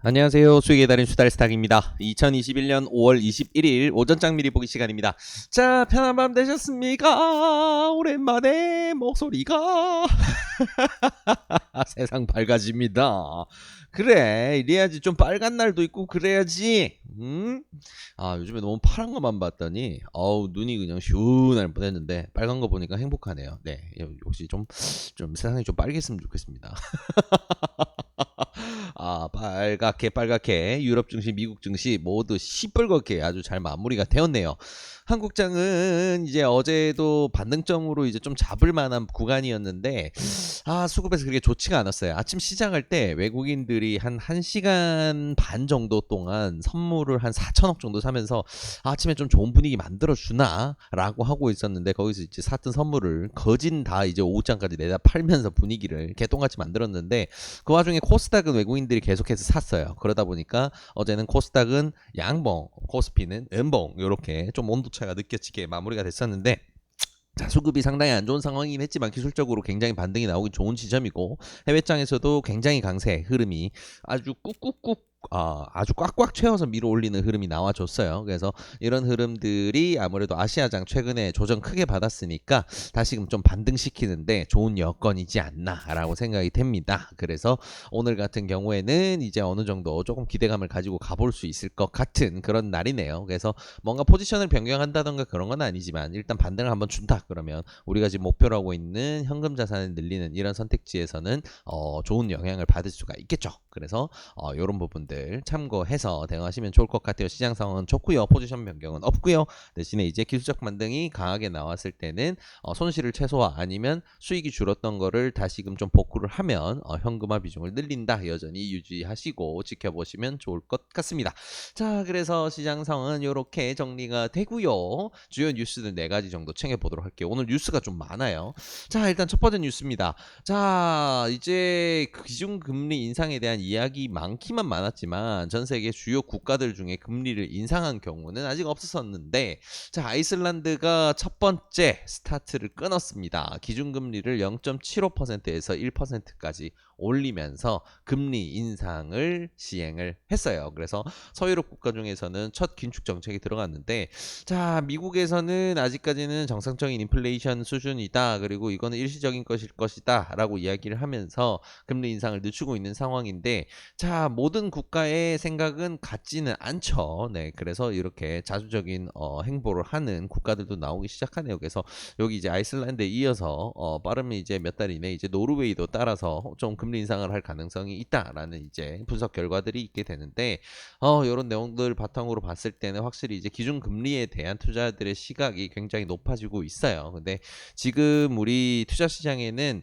안녕하세요. 수익의 달인 수달스탁입니다. 2021년 5월 21일 오전장 미리 보기 시간입니다. 자, 편한 밤 되셨습니까? 오랜만에 목소리가 세상 밝아집니다. 그래, 이래야지. 좀 빨간 날도 있고 그래야지. 요즘에 너무 파란 것만 봤더니 눈이 그냥 시원할 뻔했는데 빨간 거 보니까 행복하네요. 네, 역시 좀 세상이 좀 빨갰으면 좋겠습니다. 빨갛게 유럽 증시, 미국 증시 모두 시뻘겋게 아주 잘 마무리가 되었네요. 한국장은 이제 어제도 반등점으로 이제 좀 잡을 만한 구간이었는데 수급에서 그렇게 좋지가 않았어요. 아침 시작할 때 외국인들이 한 1시간 반 정도 동안 선물을 한 4천억 정도 사면서 아침에 좀 좋은 분위기 만들어 주나라고 하고 있었는데, 거기서 이제 샀던 선물을 거진 다 이제 오후장까지 내다 팔면서 분위기를 개똥같이 만들었는데, 그 와중에 코스닥은 외국인들이 계속해서 샀어요. 그러다 보니까 어제는 코스닥은 양봉, 코스피는 음봉, 이렇게 좀 온도차가 느껴지게 마무리가 됐었는데, 자, 수급이 상당히 안 좋은 상황이긴 했지만 기술적으로 굉장히 반등이 나오기 좋은 지점이고, 해외장에서도 굉장히 강세 흐름이 아주 꾹꾹꾹 아주 꽉꽉 채워서 밀어 올리는 흐름이 나와줬어요. 그래서 이런 흐름들이 아무래도 아시아장 최근에 조정 크게 받았으니까 다시금 좀 반등시키는데 좋은 여건이지 않나라고 생각이 됩니다. 그래서 오늘 같은 경우에는 이제 어느 정도 조금 기대감을 가지고 가볼 수 있을 것 같은 그런 날이네요. 그래서 뭔가 포지션을 변경한다던가 그런 건 아니지만 일단 반등을 한번 준다 그러면 우리가 지금 목표로 하고 있는 현금 자산을 늘리는 이런 선택지에서는 좋은 영향을 받을 수가 있겠죠. 그래서 이런 부분들 참고해서 대응하시면 좋을 것 같아요. 시장 상황은 좋고요. 포지션 변경은 없고요. 대신에 이제 기술적 반등이 강하게 나왔을 때는 손실을 최소화 아니면 수익이 줄었던 거를 다시금 좀 복구를 하면 현금화 비중을 늘린다. 여전히 유지하시고 지켜보시면 좋을 것 같습니다. 자, 그래서 시장 상황은 이렇게 정리가 되고요. 주요 뉴스들 4가지 정도 챙겨보도록 할게요. 오늘 뉴스가 좀 많아요. 자, 일단 첫 번째 뉴스입니다. 자, 이제 기준금리 인상에 대한 이야기 많기만 많았지만 전 세계 주요 국가들 중에 금리를 인상한 경우는 아직 없었는데, 자, 아이슬란드가 첫 번째 스타트를 끊었습니다. 기준금리를 0.75%에서 1%까지 올리면서 금리 인상을 시행을 했어요. 그래서 서유럽 국가 중에서는 첫 긴축 정책이 들어갔는데, 자, 미국에서는 아직까지는 정상적인 인플레이션 수준이다. 그리고 이거는 일시적인 것일 것이다. 라고 이야기를 하면서 금리 인상을 늦추고 있는 상황인데, 자, 모든 국가의 생각은 같지는 않죠. 네, 그래서 이렇게 자주적인 행보를 하는 국가들도 나오기 시작하네요. 그래서 여기 이제 아이슬란드에 이어서 빠르면 이제 몇 달 이내 이제 노르웨이도 따라서 좀 금리 인상을 할 가능성이 있다라는 이제 분석 결과들이 있게 되는데, 이런 내용들 바탕으로 봤을 때는 확실히 이제 기준 금리에 대한 투자들의 시각이 굉장히 높아지고 있어요. 근데 지금 우리 투자 시장에는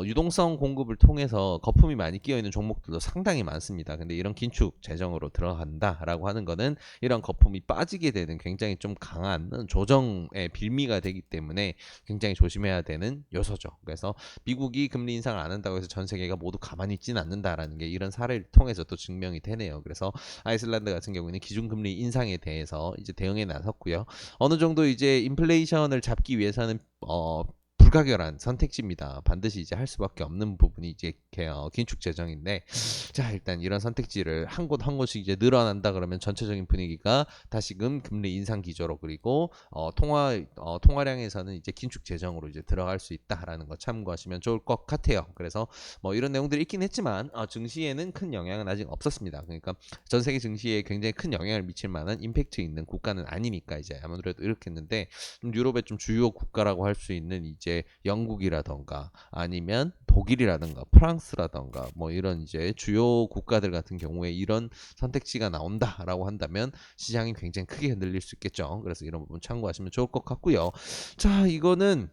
유동성 공급을 통해서 거품이 많이 끼어 있는 종목들도 상당히 많습니다. 근데 이런 긴축 재정으로 들어간다라고 하는 거는 이런 거품이 빠지게 되는 굉장히 좀 강한 조정의 빌미가 되기 때문에 굉장히 조심해야 되는 요소죠. 그래서 미국이 금리 인상을 안 한다고 해서 전 세계가 모두 가만히 있지는 않는다라는 게 이런 사례를 통해서 또 증명이 되네요. 그래서 아이슬란드 같은 경우에는 기준금리 인상에 대해서 이제 대응에 나섰고요. 어느 정도 이제 인플레이션을 잡기 위해서는 불가결한 선택지입니다. 반드시 이제 할 수밖에 없는 부분이 이제 긴축 재정인데, 자, 일단 이런 선택지를 한 곳 한 곳씩 이제 늘어난다 그러면 전체적인 분위기가 다시금 금리 인상 기조로, 그리고 통화량에서는 이제 긴축 재정으로 이제 들어갈 수 있다라는 거 참고하시면 좋을 것 같아요. 그래서 뭐 이런 내용들이 있긴 했지만 증시에는 큰 영향은 아직 없었습니다. 그러니까 전 세계 증시에 굉장히 큰 영향을 미칠 만한 임팩트 있는 국가는 아니니까 이제 아무래도 이렇게 했는데, 유럽의 좀 주요 국가라고 할 수 있는 이제 영국이라던가 아니면 독일이라든가 프랑스라던가 뭐 이런 이제 주요 국가들 같은 경우에 이런 선택지가 나온다라고 한다면 시장이 굉장히 크게 흔들릴 수 있겠죠. 그래서 이런 부분 참고하시면 좋을 것 같고요. 자, 이거는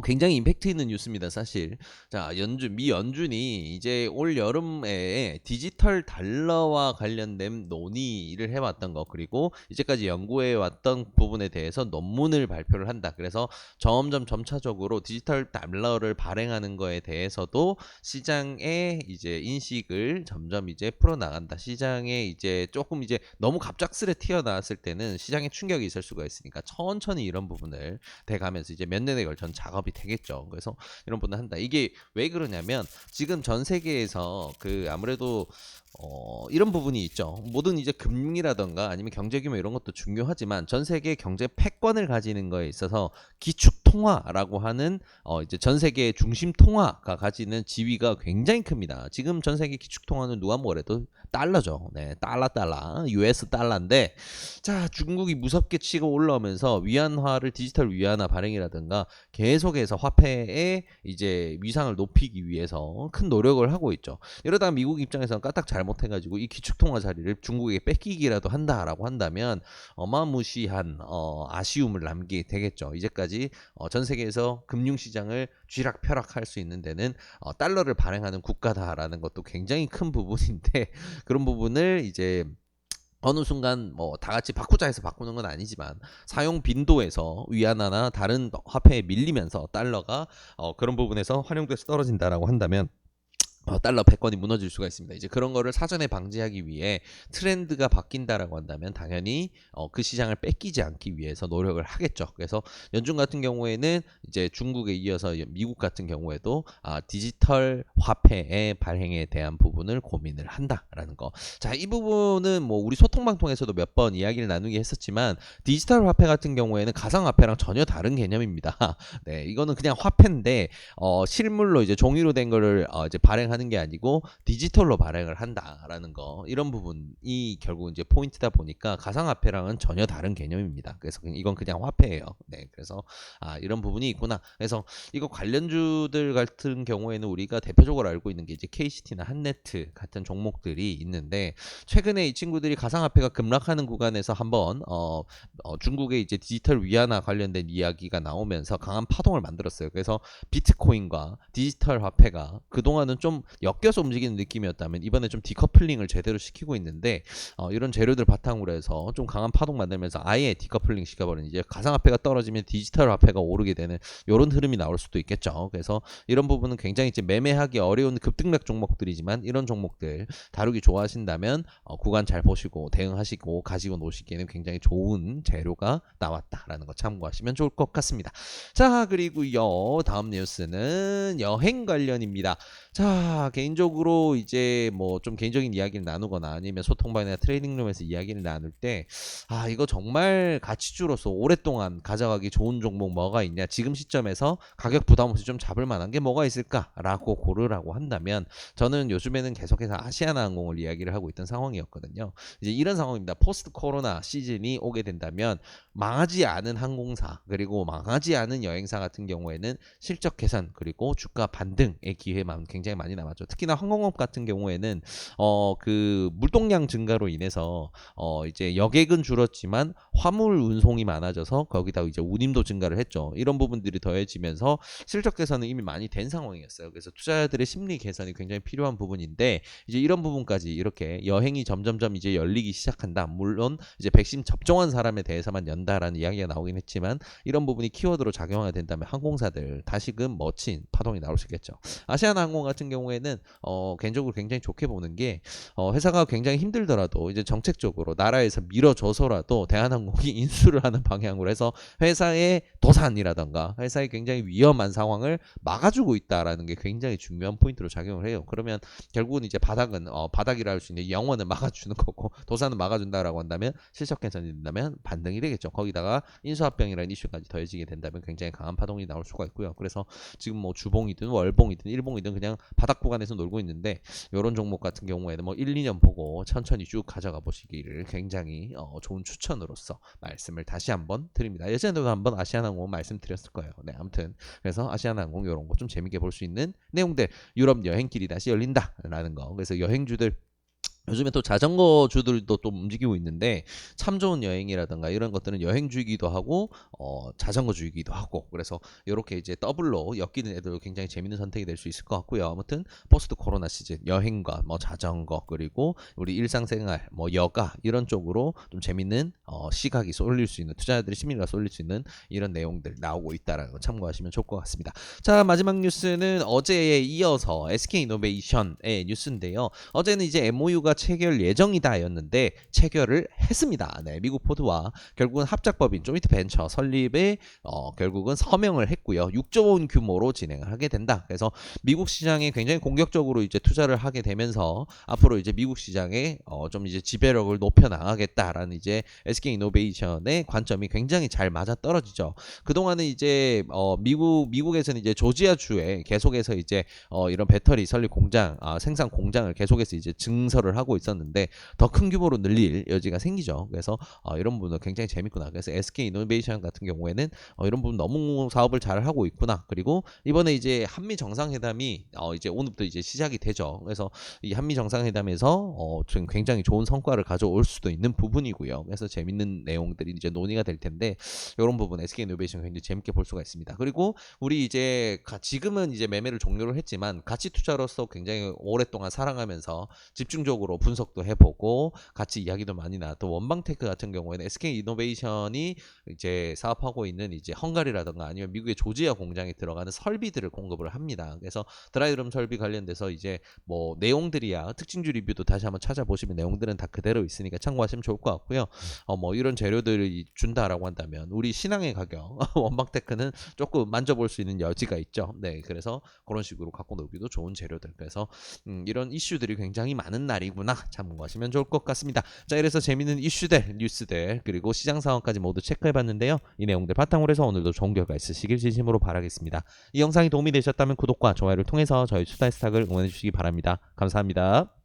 굉장히 임팩트 있는 뉴스입니다, 사실. 자, 미 연준이 이제 올 여름에 디지털 달러와 관련된 논의를 해왔던 거, 그리고 이제까지 연구해왔던 부분에 대해서 논문을 발표를 한다. 그래서 점차적으로 디지털 달러를 발행하는 거에 대해서도 시장의 이제 인식을 점점 이제 풀어나간다. 시장에 이제 조금 이제 너무 갑작스레 튀어나왔을 때는 시장에 충격이 있을 수가 있으니까 천천히 이런 부분을 돼가면서 이제 몇 년에 걸쳐 작업이 되겠죠. 그래서 이런 부분을 한다. 이게 왜 그러냐면 지금 전 세계에서 그 아무래도 이런 부분이 있죠. 모든 이제 금융이라던가 아니면 경제 규모 이런 것도 중요하지만 전 세계 경제 패권을 가지는 거에 있어서 기축 통화라고 하는 이제 전 세계의 중심 통화가 가지는 지위가 굉장히 큽니다. 지금 전 세계 기축 통화는 누가 뭐래도 달러죠. 네, 달러 US 달러인데 자, 중국이 무섭게 치고 올라오면서 위안화를 디지털 위안화 발행이라든가 계속해서 화폐의 이제 위상을 높이기 위해서 큰 노력을 하고 있죠. 이러다가 미국 입장에서는 까딱 잘못해가지고 이 기축통화 자리를 중국에게 뺏기기라도 한다라고 한다면 어마무시한 아쉬움을 남기게 되겠죠. 이제까지 전 세계에서 금융시장을 쥐락펴락할 수 있는 데는 달러를 발행하는 국가다라는 것도 굉장히 큰 부분인데 그런 부분을 이제 어느 순간 뭐 다 같이 바꾸자 해서 바꾸는 건 아니지만 사용 빈도에서 위안화나 다른 화폐에 밀리면서 달러가 그런 부분에서 활용도에서 떨어진다라고 한다면 달러 패권이 무너질 수가 있습니다. 이제 그런 거를 사전에 방지하기 위해 트렌드가 바뀐다라고 한다면 당연히 그 시장을 뺏기지 않기 위해서 노력을 하겠죠. 그래서 연준 같은 경우에는 이제 중국에 이어서 미국 같은 경우에도 디지털 화폐의 발행에 대한 부분을 고민을 한다라는 거. 자, 이 부분은 뭐 우리 소통방통에서도 몇 번 이야기를 나누기 했었지만 디지털 화폐 같은 경우에는 가상화폐랑 전혀 다른 개념입니다. 네, 이거는 그냥 화폐인데 실물로 이제 종이로 된 거를 이제 발행하는 게 아니고 디지털로 발행을 한다라는 거 이런 부분이 결국 이제 포인트다 보니까 가상화폐랑은 전혀 다른 개념입니다. 그래서 이건 그냥 화폐예요. 네, 그래서 이런 부분이 있구나. 그래서 이거 관련주들 같은 경우에는 우리가 대표적으로 알고 있는 게 이제 KCT나 한네트 같은 종목들이 있는데 최근에 이 친구들이 가상화폐가 급락하는 구간에서 한번 중국의 이제 디지털 위안화 관련된 이야기가 나오면서 강한 파동을 만들었어요. 그래서 비트코인과 디지털 화폐가 그동안은 좀 엮여서 움직이는 느낌이었다면 이번에 좀 디커플링을 제대로 시키고 있는데 이런 재료들 바탕으로 해서 좀 강한 파동 만들면서 아예 디커플링 시켜버리는 이제 가상화폐가 떨어지면 디지털 화폐가 오르게 되는 이런 흐름이 나올 수도 있겠죠. 그래서 이런 부분은 굉장히 이제 매매하기 어려운 급등락 종목들이지만 이런 종목들 다루기 좋아하신다면 구간 잘 보시고 대응하시고 가지고 노시기에는 굉장히 좋은 재료가 나왔다라는 거 참고하시면 좋을 것 같습니다. 자, 그리고요 다음 뉴스는 여행 관련입니다. 자, 개인적으로 이제 뭐 좀 개인적인 이야기를 나누거나 아니면 소통방이나 트레이닝룸에서 이야기를 나눌 때 이거 정말 가치주로서 오랫동안 가져가기 좋은 종목 뭐가 있냐, 지금 시점에서 가격 부담 없이 좀 잡을 만한 게 뭐가 있을까라고 고르라고 한다면 저는 요즘에는 계속해서 아시아나항공을 이야기를 하고 있던 상황이었거든요. 이제 이런 상황입니다. 포스트 코로나 시즌이 오게 된다면 망하지 않은 항공사 그리고 망하지 않은 여행사 같은 경우에는 실적 개선 그리고 주가 반등의 기회만 굉장히 많이 남았죠. 특히나 항공업 같은 경우에는 그 물동량 증가로 인해서 이제 여객은 줄었지만 화물 운송이 많아져서 거기다 이제 운임도 증가를 했죠. 이런 부분들이 더해지면서 실적 개선은 이미 많이 된 상황이었어요. 그래서 투자자들의 심리 개선이 굉장히 필요한 부분인데 이제 이런 부분까지 이렇게 여행이 점점점 이제 열리기 시작한다. 물론 이제 백신 접종한 사람에 대해서만 연다라는 이야기가 나오긴 했지만 이런 부분이 키워드로 작용하게 된다면 항공사들 다시금 멋진 파동이 나올 수 있겠죠. 아시아나항공 같은 경우에는 개인적으로 굉장히 좋게 보는 게 회사가 굉장히 힘들더라도 이제 정책적으로 나라에서 밀어줘서라도 대한항공이 인수를 하는 방향으로 해서 회사의 도산이라던가 회사의 굉장히 위험한 상황을 막아주고 있다라는 게 굉장히 중요한 포인트로 작용을 해요. 그러면 결국은 이제 바닥은 바닥이라 할 수 있는 영원은 막아주는 거고 도산은 막아준다라고 한다면 실적 개선이 된다면 반등이 되겠죠. 거기다가 인수합병이라는 이슈까지 더해지게 된다면 굉장히 강한 파동이 나올 수가 있고요. 그래서 지금 뭐 주봉이든 월봉이든 일봉이든 그냥 바닥 구간에서 놀고 있는데 이런 종목 같은 경우에는 뭐 1, 2년 보고 천천히 쭉 가져가 보시기를 굉장히 좋은 추천으로서 말씀을 다시 한번 드립니다. 예전에도 한번 아시아나항공 말씀드렸을 거예요. 네, 아무튼 그래서 아시아나항공 이런 거 좀 재밌게 볼 수 있는 내용들, 유럽 여행길이 다시 열린다라는 거. 그래서 여행주들 요즘에 또 자전거 주들도 또 움직이고 있는데 참 좋은 여행이라든가 이런 것들은 여행주이기도 하고 자전거주이기도 하고 그래서 이렇게 이제 더블로 엮이는 애들 굉장히 재밌는 선택이 될 수 있을 것 같고요. 아무튼 포스트 코로나 시즌 여행과 뭐 자전거 그리고 우리 일상생활 뭐 여가 이런 쪽으로 좀 재밌는 시각이 쏠릴 수 있는 투자자들의 심리가 쏠릴 수 있는 이런 내용들 나오고 있다라는 거 참고하시면 좋을 것 같습니다. 자, 마지막 뉴스는 어제에 이어서 SK이노베이션의 뉴스인데요. 어제는 이제 MOU가 체결 예정이다였는데 체결을 했습니다. 네, 미국 포드와 결국은 합작법인 조인트 벤처 설립에 결국은 서명을 했고요. 6조 원 규모로 진행을 하게 된다. 그래서 미국 시장에 굉장히 공격적으로 이제 투자를 하게 되면서 앞으로 이제 미국 시장에 좀 이제 지배력을 높여 나가겠다라는 이제 SK이노베이션의 관점이 굉장히 잘 맞아 떨어지죠. 그동안은 이제 미국에서는 이제 조지아주에 계속해서 이제 이런 배터리 설립 공장, 생산 공장을 계속해서 이제 증설을 하고 있었는데 더 큰 규모로 늘릴 여지가 생기죠. 그래서 이런 부분은 굉장히 재밌구나. 그래서 SK이노베이션 같은 경우에는 이런 부분 너무 사업을 잘 하고 있구나. 그리고 이번에 이제 한미 정상회담이 이제 오늘부터 이제 시작이 되죠. 그래서 이 한미 정상회담에서 지금 굉장히 좋은 성과를 가져올 수도 있는 부분이고요. 그래서 재밌는 내용들이 이제 논의가 될 텐데 이런 부분 SK이노베이션 굉장히 재밌게 볼 수가 있습니다. 그리고 우리 이제 지금은 이제 매매를 종료를 했지만 가치 투자로서 굉장히 오랫동안 사랑하면서 집중적으로 분석도 해보고 같이 이야기도 많이 나왔던 원방테크 같은 경우에는 SK이노베이션이 이제 사업하고 있는 이제 헝가리라든가 아니면 미국의 조지아 공장에 들어가는 설비들을 공급을 합니다. 그래서 드라이룸 설비 관련돼서 이제 뭐 내용들이야 특징주 리뷰도 다시 한번 찾아보시면 내용들은 다 그대로 있으니까 참고하시면 좋을 것 같고요. 뭐 이런 재료들을 준다라고 한다면 우리 신앙의 가격 원방테크는 조금 만져볼 수 있는 여지가 있죠. 네, 그래서 그런 식으로 갖고 놀기도 좋은 재료들. 그래서 이런 이슈들이 굉장히 많은 날이구나 참고하시면 좋을 것 같습니다. 자, 이래서 재밌는 이슈들, 뉴스들 그리고 시장 상황까지 모두 체크해봤는데요. 이 내용들 바탕으로 해서 오늘도 좋은 결과 있으시길 진심으로 바라겠습니다. 이 영상이 도움이 되셨다면 구독과 좋아요를 통해서 저희 수다의 스탁을 응원해 주시기 바랍니다. 감사합니다.